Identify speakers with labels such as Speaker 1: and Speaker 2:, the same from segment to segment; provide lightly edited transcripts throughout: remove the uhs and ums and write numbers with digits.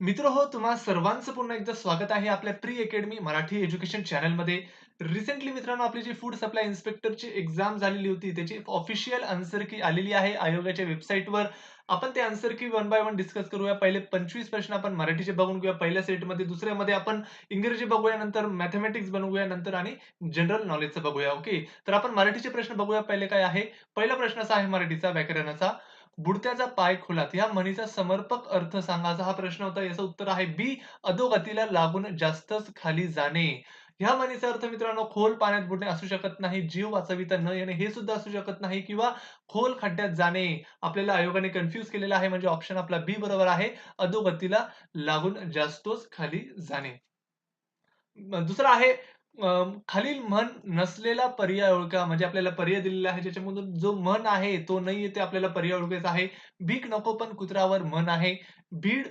Speaker 1: मित्र हो, तुम्हा सर्वांचं पुन्हा एकदा स्वागत आहे आपल्या प्री अकॅडमी मराठी एज्युकेशन चॅनलमध्ये. रिसेंटली मित्रांनो आपली जी फूड सप्लाय इन्स्पेक्टरची एक्झाम झालेली होती, त्याची ऑफिशियल आन्सर की आलेली आहे आयोगाच्या वेबसाईटवर. आपण ते आन्सर की वन बाय वन डिस्कस करूया. पहिले 25 प्रश्न आपण मराठीचे बघून घेऊया पहिल्या सेटमध्ये, दुसऱ्यामध्ये आपण इंग्रजी बघूया, नंतर मॅथेमॅटिक्स बनवूया, नंतर आणि जनरल नॉलेजचं बघूया. ओके. तर आपण मराठीचे प्रश्न बघूया. पहिले काय आहे? पहिला प्रश्न असा आहे मराठीचा व्याकरणाचा. बुडत्याचा पाय खुलात या म्हणीचा समर्पक अर्थ सांगा. असा हा प्रश्न होता. याचं उत्तर आहे बी, अधोगतीला लागून जास्तच खाली जाणे. ह्या म्हणीचा अर्थ मित्रांनो खोल पाण्यात बुडणे असू शकत नाही, जीव वाचविता न येणे हे सुद्धा असू शकत नाही किंवा खोल खड्ड्यात जाणे. आपल्याला आयोगाने कन्फ्यूज केलेलं आहे म्हणजे ऑप्शन आपला बी बरोबर आहे. अधोगतीला लागून जास्तच खाली जाणे. दुसरं आहे खालील म्हण नसलेला पर्याय ओळखा. म्हणजे आपल्याला पर्याय दिलेला आहे ज्याच्यामधून जो म्हण आहे तो नाहीये ते आपल्याला पर्याय ओळखायचा आहे. भीक नको पण कुत्र्यावर म्हण आहे. भीड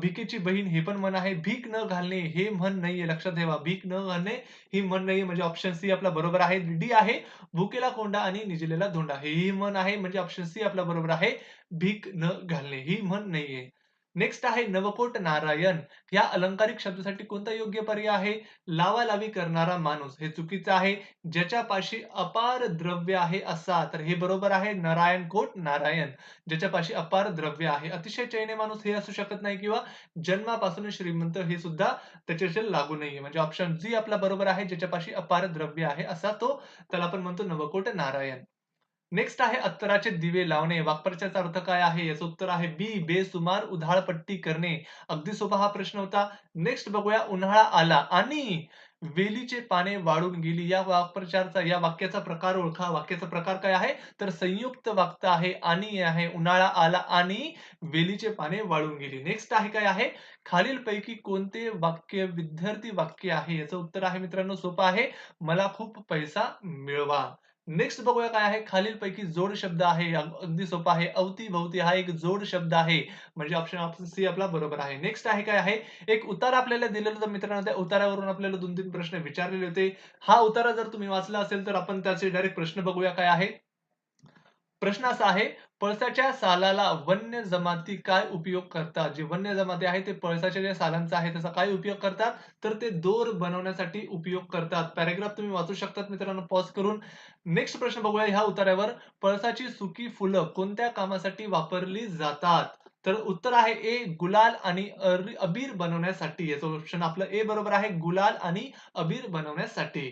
Speaker 1: भिकेची बहीण हे पण म्हण आहे. भीक न घालणे हे म्हण नाहीये. लक्षात ठेवा. भीक न घालणे ही म्हण नाहीये म्हणजे ऑप्शन सी आपला बरोबर आहे. डी आहे भुकेला कोंडा आणि निजलेला धोंडा हेही म्हण आहे म्हणजे ऑप्शन सी आपला बरोबर आहे. भीक न घालणे ही म्हण नाहीये. नेक्स्ट आहे नवकोट नारायण या अलंकारिक शब्दासाठी कोणता योग्य पर्याय आहे? लावालावी करणारा माणूस हे चुकीचं आहे. ज्याच्यापाशी अपार द्रव्य आहे असा, तर हे बरोबर आहे. नारायण कोट नारायण. ज्याच्यापाशी अपार द्रव्य आहे. अतिशय चैनी माणूस हे असू शकत नाही किंवा जन्मापासून श्रीमंत हे सुद्धा त्याच्याशी लागू नाहीये. म्हणजे ऑप्शन जी आपला बरोबर आहे. ज्याच्यापाशी अपार द्रव्य आहे असा तो, त्याला आपण म्हणतो नवकोट नारायण. नेक्स्ट आहे अत्तराचे दिवे लावणे. वाक्प्रचाराचा अर्थ काय आहे? याचं उत्तर आहे बी, बेसुमार उधाळपट्टी करणे. अगदी सोपा हा प्रश्न होता. नेक्स्ट बघूया उन्हाळा आला आणि वेलीचे पाने वाळून गेली. या वाक्प्रचाराचा या वाक्याचा प्रकार ओळखा. वाक्याचा प्रकार काय आहे? तर संयुक्त वाक्य आहे. आणि आहे. उन्हाळा आला आणि वेलीचे पाने वाळून गेली. नेक्स्ट आहे काय आहे? खालीलपैकी कोणते वाक्य विद्यार्थी वाक्य आहे? याचं उत्तर आहे मित्रांनो सोपं आहे. मला खूप पैसा मिळवा. नेक्स्ट बघूया काय आहे? खालीलपैकी जोड शब्द आहे. अगदी सोपा आहे. अवती-भवती हा एक जोड शब्द आहे. म्हणजे ऑप्शन सी आपला बरोबर आहे. नेक्स्ट आहे काय आहे? एक उतारा आपल्याला दिलेला होता मित्रांनो. त्या उताऱ्यावरून आपल्याला 2-3 प्रश्न विचारलेले होते. हा उतारा जर तुम्ही वाचला असेल तर आपण त्याचे डायरेक्ट प्रश्न बघूया काय आहे? प्रश्न असा आहे, पळसाच्या सालाला वन्य जमाती काय उपयोग करतात? जे वन्य जमाती आहे ते पळसाच्या ज्या सालांचा आहे त्याचा काय उपयोग करतात? तर ते दोर बनवण्यासाठी उपयोग करतात. पॅराग्राफ तुम्ही वाचू शकतात मित्रांनो पॉज करून. नेक्स्ट प्रश्न बघूया ह्या उतार्यावर. पळसाची सुकी फुलं कोणत्या कामासाठी वापरली जातात? तर उत्तर आहे ए गुलाल आणि अबीर बनवण्यासाठी. याचं ऑप्शन आपलं ए बरोबर आहे. गुलाल आणि अबीर बनवण्यासाठी.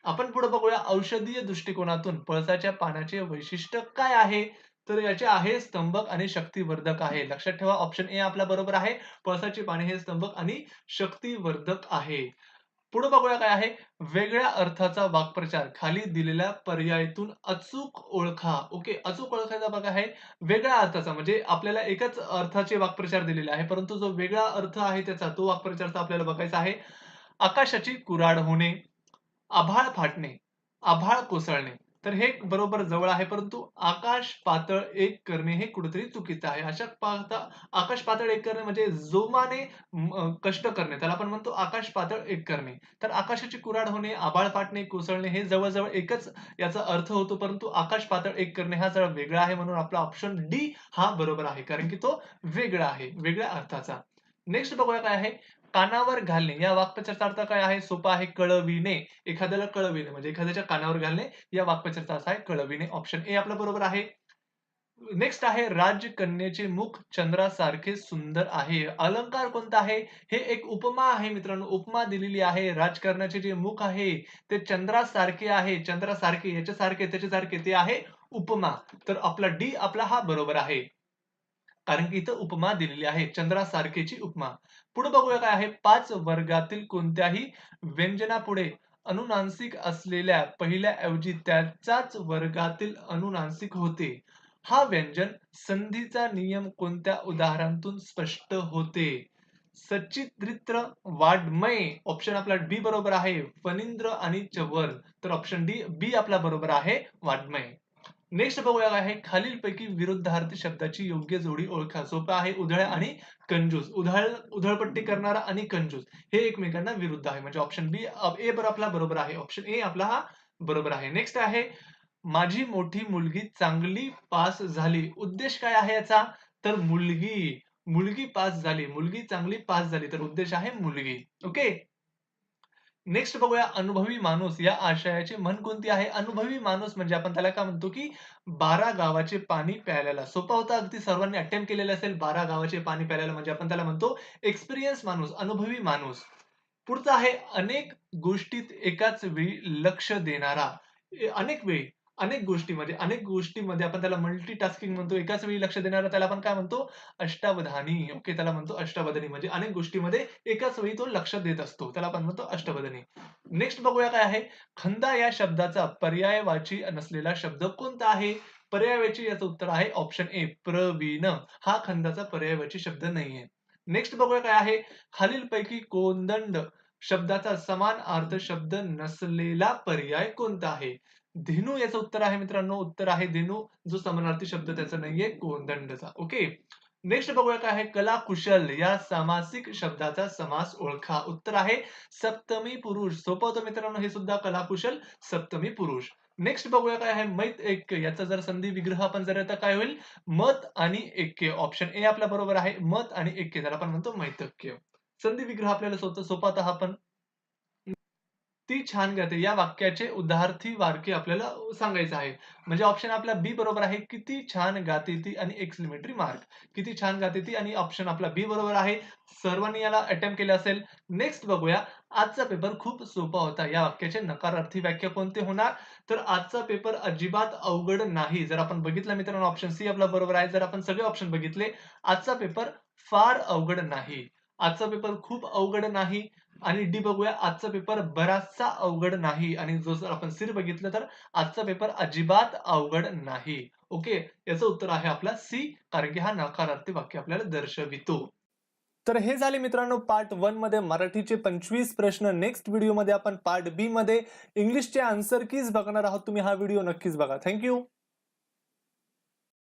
Speaker 1: आपण पुढे बघूया औषधीय दृष्टिकोनातून पळसाच्या पानाचे वैशिष्ट्य काय आहे? तर याचे आहे स्तंभक आणि शक्तिवर्धक आहे. लक्षात ठेवा ऑप्शन ए आपला बरोबर आहे. पळसाचे पाने हे स्तंभक आणि शक्तिवर्धक आहे. पुढे बघूया काय आहे? वेगळ्या अर्थाचा वाक्प्रचार खाली दिलेल्या पर्यायातून अचूक ओळखा. ओके. अचूक ओळखायचा बघा आहे वेगळ्या अर्थाचा म्हणजे आपल्याला एकच अर्थाचे वाक्प्रचार दिलेले आहे. परंतु जो वेगळा अर्थ आहे त्याचा तो वाक्प्रचारचा आपल्याला बघायचा आहे. आकाशाची कुऱ्हाड होणे, आभाळ फाटणे, आभाळ कोसळणे. तर हे बरोबर जवळ आहे, परंतु आकाश पातळ एक करणे हे कुठेतरी चुकीचं आहे. अशा पाहता आकाश पातळ एक करणे म्हणजे जोमाने कष्ट करणे. त्याला आपण म्हणतो आकाश पातळ एक करणे. तर आकाशाची कुऱ्हाड होणे, आभाळ फाटणे, कोसळणे हे जवळ-जवळ एकच याचा अर्थ होतो. परंतु आकाश पातळ एक करणे हा जरा वेगळा आहे. म्हणून आपला ऑप्शन डी हा बरोबर आहे. कारण की तो वेगळा आहे, वेगळ्या अर्थाचा. नेक्स्ट बघूया काय आहे? कानावर घालणे या वाक्प्रचाराचा अर्थ काय आहे? सोपा आहे कळविणे. एखाद्याला कळविणे म्हणजे एखाद्याच्या कानावर घालणे या वाक्प्रचाराचा असा आहे कळविणे. ऑप्शन ए आपलं बरोबर आहे. नेक्स्ट आहे राजकन्येचे मुख चंद्रासारखे सुंदर आहे. अलंकार कोणता आहे? हे एक उपमा आहे मित्रांनो. उपमा दिलेली आहे. राजकारणाचे जे मुख आहे ते चंद्रासारखे आहे. चंद्रासारखे, याच्यासारखे, त्याच्यासारखे ते आहे उपमा. तर आपला डी आपला हा बरोबर आहे. कारण की इथं उपमा दिलेली आहे. चंद्रासारखेची उपमा. पुढे बघूया काय आहे? 5 वर्गातील कोणत्याही व्यंजनापुढे अनुनासिक असलेल्या पहिल्या ऐवजी त्याच्याच वर्गातील अनुनासिक होते. हा व्यंजन संधीचा नियम कोणत्या उदाहरणातून स्पष्ट होते? सच्चिद्रित्र, वाङ्मय ऑप्शन आपला बी बरोबर आहे. फणींद्र आणि च्यवन. तर ऑप्शन डी बी आपला बरोबर आहे वाङ्मय. नेक्स्ट बघूया काय आहे? खालीलपैकी विरुद्धार्थी शब्दाची योग्य जोडी ओळखा. सोपं आहे उधळ आणि कंजूस. उधळपट्टी करणारा आणि कंजूस हे एकमेकांना विरुद्ध आहे. म्हणजे ऑप्शन बी ए आपला बरोबर आहे. ऑप्शन ए आपला हा बरोबर आहे. नेक्स्ट आहे माझी मोठी मुलगी चांगली पास झाली. उद्देश काय आहे याचा? तर मुलगी मुलगी पास झाली, मुलगी चांगली पास झाली, तर उद्देश आहे मुलगी. ओके. नेक्स्ट बघूया अनुभवी माणूस या आशयाची म्हण कोणती आहे? अनुभवी माणूस म्हणजे आपण त्याला काय म्हणतो, की 12 गावाचे पाणी प्यायलेला. सोपा होता अगदी सर्वांनी अटेम्प्ट केलेलं असेल 12 गावाचे पाणी प्यायलेला म्हणजे आपण त्याला म्हणतो एक्सपिरियन्स माणूस, अनुभवी माणूस. पुढचा आहे अनेक गोष्टीत एकाच वेळी लक्ष देणारा. अनेक वेळी, अनेक गोष्टीमध्ये आपण त्याला मल्टीटास्किंग म्हणतो. एकाच वेळी लक्ष देणारा त्याला आपण काय म्हणतो? अष्टावधानी. ओके, त्याला म्हणतो अष्टावधानी म्हणजे अनेक गोष्टीमध्ये एकाच वेळी तो लक्ष देत असतो. त्याला आपण म्हणतो अष्टावधानी. नेक्स्ट बघूया काय आहे? खंदा या शब्दाचा पर्यायवाची नसलेला शब्द कोणता आहे? पर्यायवाची याचं उत्तर आहे ऑप्शन ए प्रवीण. हा खंदाचा पर्यायवाची शब्द नाहीये. नेक्स्ट बघूया काय आहे? खालीलपैकी कोंदंड शब्दाचा समान शब्द नसलेला पर्याय कोणता आहे? धेनू याचं उत्तर आहे मित्रांनो. उत्तर आहे धेनू. जो समानार्थी शब्द त्याचा नाहीये कोंदंडचा. ओके. नेक्स्ट बघूया काय आहे? कला कुशल या सामासिक शब्दाचा समास ओळखा. उत्तर आहे सप्तमी पुरुष. सोपं होतं मित्रांनो हे सुद्धा कला कुशल सप्तमी पुरुष. नेक्स्ट बघूया काय आहे? मैत ऐक्य याचा जर संधी विग्रह आपण जर आता काय होईल? मत आणि ऐक्य. ऑप्शन ए आपला बरोबर आहे. मत आणि ऐक्य त्याला आपण म्हणतो मैतैक्य. संधी विग्रह आपल्याला सोपा होता हा पण. ती छान गाते या वाक्याचे उदाहरणार्थी वाक्य आपल्याला सांगायचं आहे. म्हणजे ऑप्शन आपला बी बरोबर आहे. किती छान गाते ती आणि एक्सक्लेमेटरी मार्क. किती छान गाते ती आणि ऑप्शन आपला बी बरोबर आहे. सर्वांनी याला अटेम्प्ट केलं असेल. नेक्स्ट बघूया. आजचा पेपर खूप सोपा होता. या वाक्याचे नकारार्थी वाक्य कोणते होणार? तर आजचा पेपर अजिबात अवघड नाही. जर आपण बघितलं मित्रांनो ऑप्शन सी आपला बरोबर आहे. जर आपण सगळे ऑप्शन बघितले, आजचा पेपर फार अवघड नाही. आजचा पेपर खूप अवघड नाही. आणि डी बघूया आजचा पेपर बराचसा अवघड नाही आणि जो जर आपण सी बघितलं तर आजचा पेपर अजिबात अवघड नाही. ओके. याचं उत्तर आहे आपला सी कारण की हा नकारार्थी वाक्य आपल्याला दर्शवितो. तर हे झाले मित्रांनो पार्ट 1 मध्ये मराठीचे 25 प्रश्न. नेक्स्ट व्हिडिओमध्ये आपण पार्ट बी मध्ये इंग्लिशचे आन्सर कीज बघणार आहोत. तुम्ही हा व्हिडिओ नक्कीच बघा. Thank you.